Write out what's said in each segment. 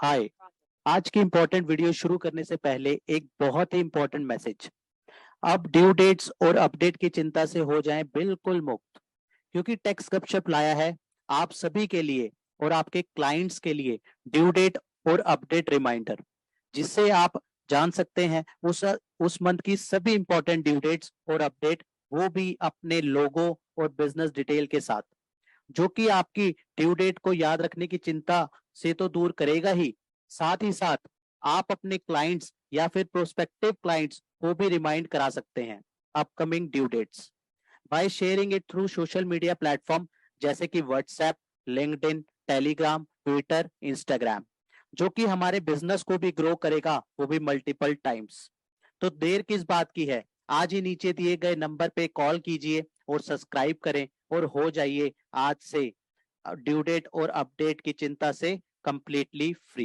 हाय। आज की important video शुरू करने से पहले एक बहुत ही इम्पोर्टेंट मैसेज। अब ड्यू डेट्स और अपडेट की चिंता से हो जाएं बिल्कुल मुक्त, क्योंकि टैक्स गपशप लाया है आप सभी के लिए और आपके क्लाइंट्स के लिए ड्यू डेट और अपडेट रिमाइंडर, जिससे आप जान सकते हैं उस मंथ की सभी इंपॉर्टेंट ड्यू डेट्स और अपडेट, वो भी अपने लोगो और बिजनेस डिटेल के साथ, जो कि आपकी ड्यू डेट को याद रखने की चिंता से तो दूर करेगा ही, साथ ही साथ आप अपने क्लाइंट्स या फिर प्रोस्पेक्टिव क्लाइंट्स को भी रिमाइंड करा सकते हैं upcoming due dates by sharing it through social media platform जैसे कि WhatsApp, LinkedIn, Telegram, Twitter, Instagram, जो कि हमारे बिजनेस को भी ग्रो करेगा, वो भी मल्टीपल टाइम्स। तो देर किस बात की है, आज ही नीचे दिए गए नंबर पे कॉल कीजिए और सब्सक्राइब करें और हो जाइए आज से ड्यू डेट और अपडेट की चिंता से कंप्लीटली फ्री।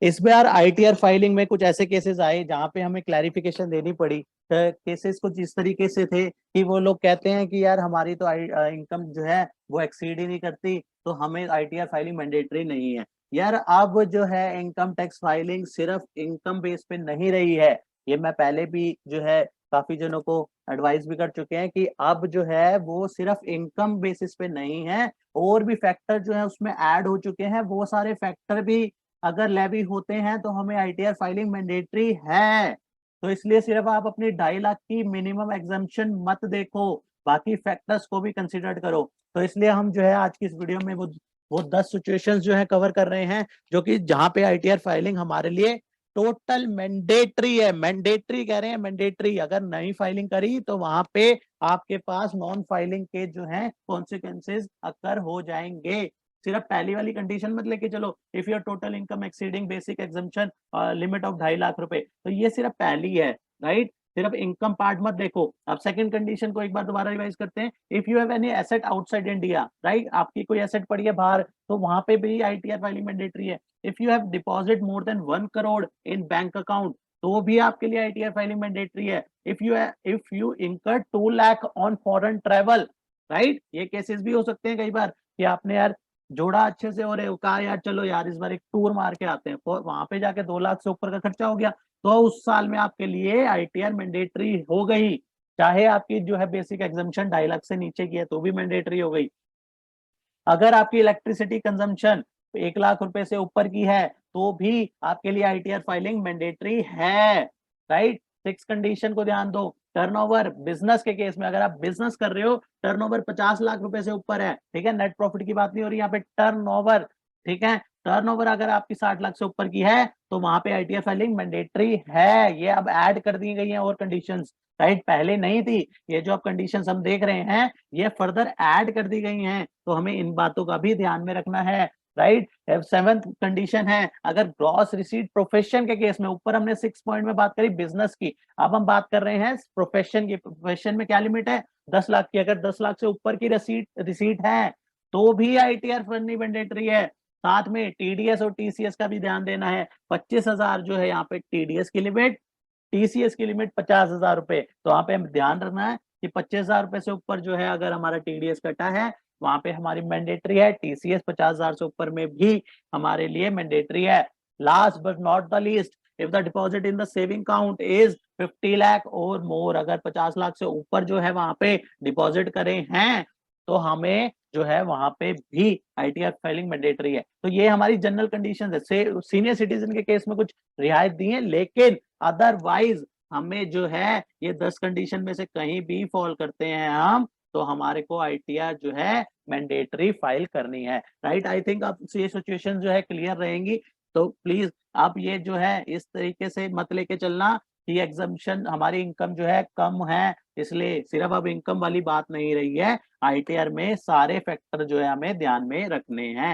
इस बार आईटीआर फाइलिंग में कुछ ऐसे केसेस आए जहां पे हमें क्लैरिफिकेशन देनी पड़ी। केसेस कुछ इस तरीके से थे कि वो लोग कहते हैं कि यार हमारी तो इनकम जो है वो एक्सीड ही नहीं करती, तो हमें आईटीआर फाइलिंग मैंडेटरी नहीं है। यार अब जो है इनकम टैक्स फाइलिंग सिर्फ इनकम बेस पे नहीं रही है। ये मैं पहले भी जो है काफी जनों को एडवाइस भी कर चुके हैं कि अब जो है वो सिर्फ इनकम बेसिस पे नहीं है, और भी फैक्टर जो है उसमें ऐड हो चुके हैं। वो सारे फैक्टर भी अगर लेवी होते हैं तो हमें आईटीआर फाइलिंग मैंडेटरी है। तो इसलिए सिर्फ आप अपनी 2.5 लाख की मिनिमम एग्जाम्पशन मत देखो, बाकी फैक्टर्स को भी कंसिडर करो। तो इसलिए हम जो है आज की इस वीडियो में वो 10 सिचुएशंस जो है कवर कर रहे हैं, जो कि जहां पे आईटीआर फाइलिंग हमारे लिए टोटल मैंडेटरी है। मैंडेटरी कह रहे हैं, मैंडेटरी। अगर नहीं फाइलिंग करी तो वहां पे आपके पास नॉन फाइलिंग के जो है कॉन्सिक्वेंसेज अकर हो जाएंगे। सिर्फ पहली वाली कंडीशन मत लेके चलो, if your total income exceeding basic exemption limit of 2.5 lakh रुपए, तो ये सिर्फ पहली है, राइट। सिर्फ इनकम पार्ट मत देखो। अब सेकंड कंडीशन को एक बार दोबारा रिवाइज करते हैं। If you have any asset outside India, right, आपकी कोई एसेट पड़ी है बाहर, तो वहां पे भी आईटीआर फाइलिंग मैंडेटरी है। If you have deposit more than 1 crore in bank account, तो भी आपके लिए आईटीआर फाइलिंग मैंडेटरी है। इफ यू इनकर 2 lakh on foreign travel, right, ये केसेस भी हो सकते हैं कई बार कि आपने यार जोड़ा अच्छे से, और कहा यार चलो यार इस बार एक टूर मार के आते हैं, तो वहां पे जाके 2 लाख से ऊपर का खर्चा हो गया, तो उस साल में आपके लिए आईटीआर मैंडेटरी हो गई। चाहे आपकी जो है बेसिक एग्जाम्पशन 2.5 लाख से नीचे की है तो भी मैंडेटरी हो गई। अगर आपकी इलेक्ट्रिसिटी कंजम्पशन 1 लाख रुपए से ऊपर की है तो भी आपके लिए आईटीआर फाइलिंग मैंडेटरी है, राइट। सिक्स कंडीशन को ध्यान दो। टर्नओवर, बिजनेस के केस में अगर आप बिजनेस कर रहे हो, टर्नओवर 50 लाख रुपए से ऊपर है, ठीक है, नेट प्रॉफिट की बात नहीं हो रही यहाँ पे, टर्नओवर, ठीक है। टर्नओवर अगर आपकी 60 लाख से ऊपर की है तो वहां पे आईटीआर फाइलिंग मैंडेटरी है। ये अब ऐड कर दी गई है और कंडीशंस, राइट, पहले नहीं थी। ये जो अब कंडीशंस हम देख रहे हैं ये फर्दर ऐड कर दी गई हैं, तो हमें इन बातों का भी ध्यान में रखना है, राइट। सेवेंथ कंडीशन है, अगर ग्रॉस रिसीट प्रोफेशन के केस में, ऊपर हमने 6 पॉइंट में बात करी बिजनेस की, अब हम बात कर रहे हैं प्रोफेशन की। प्रोफेशन में क्या लिमिट है? 10 लाख की। अगर 10 लाख से ऊपर की रिसीट है तो भी आईटीआर फंड मैंडेटरी है। साथ में टीडीएस और टीसीएस का भी ध्यान देना है। 25,000 जो है यहाँ पे टीडीएस की लिमिट, टीसीएस की लिमिट 50,000 रुपए। तो वहां पे हम ध्यान रखना है कि 25,000 रुपए से ऊपर जो है अगर हमारा टीडीएस कटा है, वहां पे हमारी मैंडेटरी है। टीसीएस 50,000 से ऊपर में भी हमारे लिए मैंडेटरी है। Last but not the least, if the deposit in the saving count is 50 lakh और मोर, अगर 50 लाख से ऊपर जो है वहां पे डिपॉजिट करे हैं, तो हमें जो है वहां पे भी आईटीआर फाइलिंग मैंडेटरी है। तो ये हमारी जनरल कंडीशन है। सीनियर सिटीजन के केस में कुछ रियायत दी है, लेकिन अदरवाइज हमें जो है ये 10 कंडीशन में से कहीं भी फॉल करते हैं हम, तो हमारे को आईटीआर जो है मैंडेटरी फाइल करनी है, राइट। आई थिंक अब ये सिचुएशन जो है क्लियर रहेंगी। तो प्लीज आप ये जो है इस तरीके से मत लेके चलना कि एग्जाम्पशन हमारी इनकम जो है कम है, इसलिए सिर्फ अब इनकम वाली बात नहीं रही है। आईटीआर में सारे फैक्टर जो है हमें ध्यान में रखने हैं।